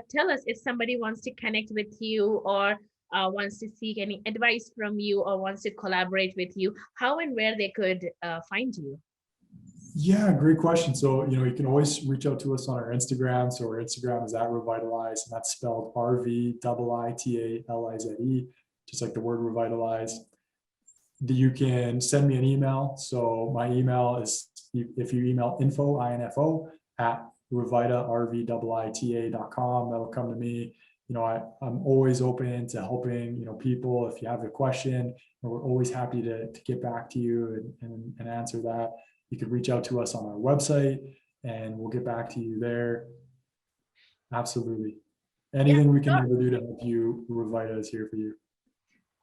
tell us if somebody wants to connect with you or wants to seek any advice from you or wants to collaborate with you, how and where they could find you. Yeah, great question. So, you can always reach out to us on our Instagram. So our Instagram is at Revitalize, and that's spelled Rvitalize, just like the word revitalize. You can send me an email. So my email is, if you email info at Revita, Rvita.com, that'll come to me. I'm always open to helping, people. If you have a question, we're always happy to get back to you and answer that. You could reach out to us on our website and we'll get back to you there. Absolutely. Anything we can ever do to help you, Revita is here for you.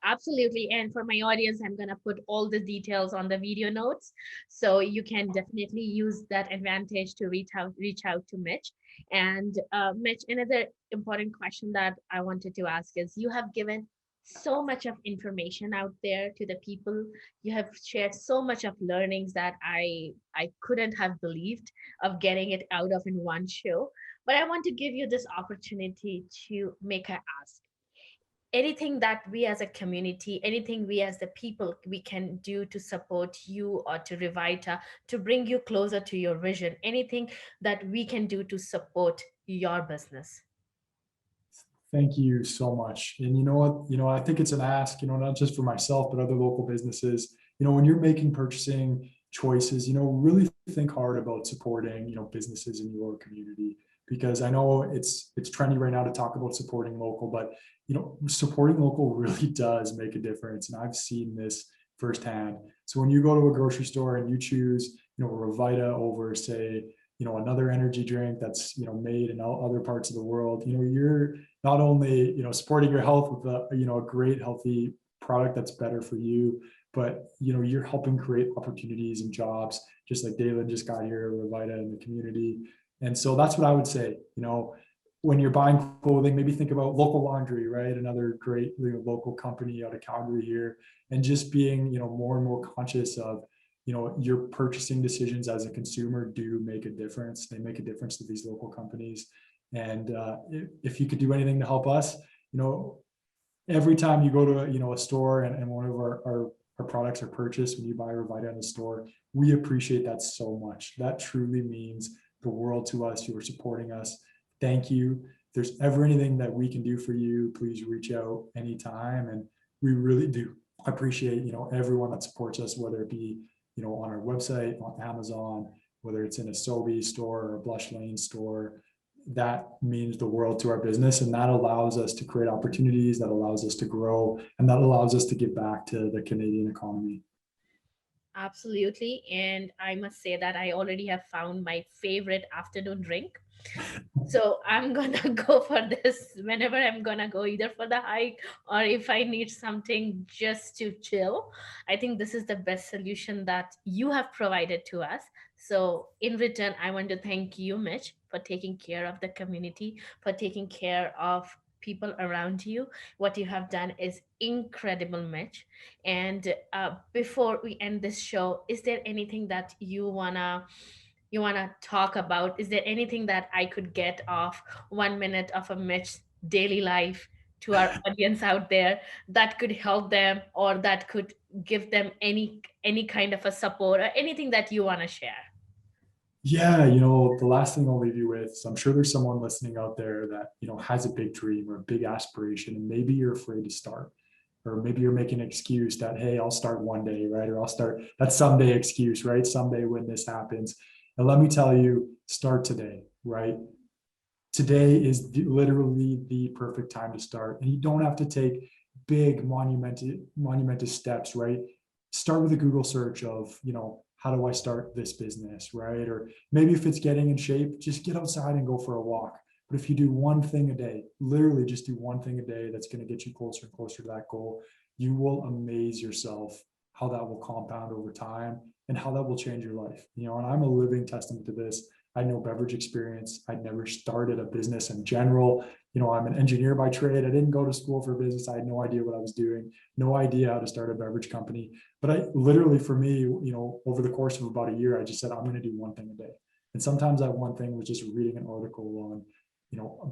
Absolutely. And for my audience, I'm going to put all the details on the video notes. So you can definitely use that advantage to reach out to Mitch. And Mitch, another important question that I wanted to ask is, you have given so much of information out there to the people. You have shared so much of learnings that I couldn't have believed of getting it out of in one show. But I want to give you this opportunity to make an ask. Anything that we as a community, anything we as the people we can do to support you or to Revita, to bring you closer to your vision, anything that we can do to support your business. Thank you so much. And you know what, I think it's an ask, not just for myself, but other local businesses. When you're making purchasing choices, really think hard about supporting, businesses in your community, because I know it's trendy right now to talk about supporting local, but supporting local really does make a difference. And I've seen this firsthand. So when you go to a grocery store and you choose, Revita over, say, another energy drink that's, made in other parts of the world, you're not only, supporting your health with a great healthy product that's better for you, but, you're helping create opportunities and jobs, just like David just got here, Revita in the community. And so that's what I would say, when you're buying clothing, maybe think about Local Laundry, right? Another great local company out of Calgary here, and just being, more and more conscious of, your purchasing decisions as a consumer do make a difference. They make a difference to these local companies. And if you could do anything to help us, every time you go to a store and one of our products are purchased, when you buy Revita in the store, we appreciate that so much. That truly means the world to us. You are supporting us. Thank you. If there's ever anything that we can do for you, please reach out anytime. And we really do appreciate, everyone that supports us, whether it be, on our website, on Amazon, whether it's in a Sobeys store or a Blush Lane store. That means the world to our business, and that allows us to create opportunities, that allows us to grow, and that allows us to give back to the Canadian economy. Absolutely. And I must say that I already have found my favorite afternoon drink. So I'm gonna go for this whenever I'm gonna go, either for the hike or if I need something just to chill. I think this is the best solution that you have provided to us. So in return, I want to thank you, Mitch, for taking care of the community, for taking care of people around you. What you have done is incredible, Mitch. And before we end this show, is there anything that you wanna talk about? Is there anything that I could get off 1 minute of a Mitch daily life to our audience out there that could help them or that could give them any kind of a support or anything that you want to share? Yeah, the last thing I'll leave you with, so I'm sure there's someone listening out there that, has a big dream or a big aspiration, and maybe you're afraid to start, or maybe you're making an excuse that, hey, I'll start one day, right? Or I'll start that someday excuse, right? Someday when this happens. And let me tell you, start today, right? Today is literally the perfect time to start. And you don't have to take big monumental steps, right? Start with a Google search of, how do I start this business, right? Or maybe if it's getting in shape, just get outside and go for a walk. But if you do one thing a day, literally just do one thing a day, that's going to get you closer and closer to that goal, you will amaze yourself how that will compound over time and how that will change your life. And I'm a living testament to this. I had no beverage experience. I'd never started a business in general. I'm an engineer by trade. I didn't go to school for business. I had no idea what I was doing, no idea how to start a beverage company. But I literally, for me, over the course of about a year, I just said, I'm going to do one thing a day. And sometimes that one thing was just reading an article on,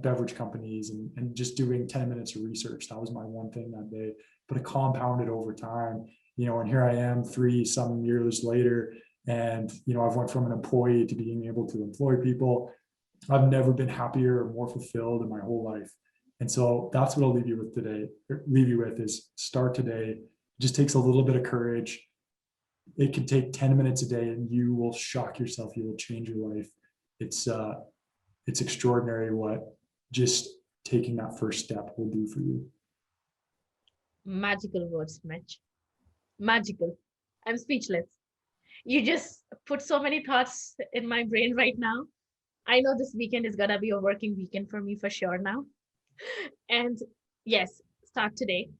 beverage companies and just doing 10 minutes of research. That was my one thing that day, but it compounded over time, and here I am 3-some years later. And, I've went from an employee to being able to employ people. I've never been happier or more fulfilled in my whole life. And so that's what I'll leave you with today. Leave you with is start today. It just takes a little bit of courage. It can take 10 minutes a day and you will shock yourself. You will change your life. It's extraordinary what just taking that first step will do for you. Magical words, Mitch. Magical. I'm speechless. You just put so many thoughts in my brain right now. I know this weekend is gonna be a working weekend for me for sure now. And yes, start today.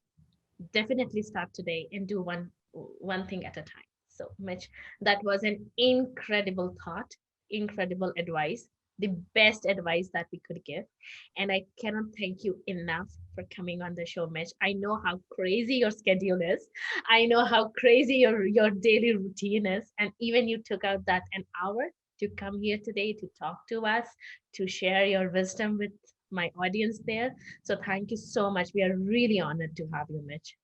Definitely start today and do one thing at a time. So, Mitch, that was an incredible thought, incredible advice, the best advice that we could give. And I cannot thank you enough for coming on the show, Mitch. I know how crazy your schedule is. I know how crazy your daily routine is. And even you took out that an hour to come here today to talk to us, to share your wisdom with my audience there. So thank you so much. We are really honored to have you, Mitch.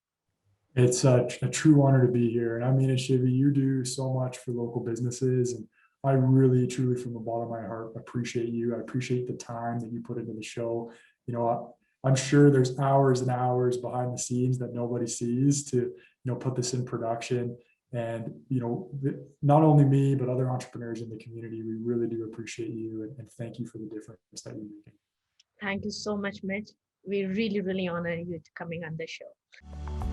It's a true honor to be here. And I mean it, Shivi, you do so much for local businesses. And I really, truly, from the bottom of my heart, appreciate you. I appreciate the time that you put into the show. I'm sure there's hours and hours behind the scenes that nobody sees to, put this in production. And, not only me, but other entrepreneurs in the community, we really do appreciate you and thank you for the difference that you're making. Thank you so much, Mitch. We really, really honor you coming on the show.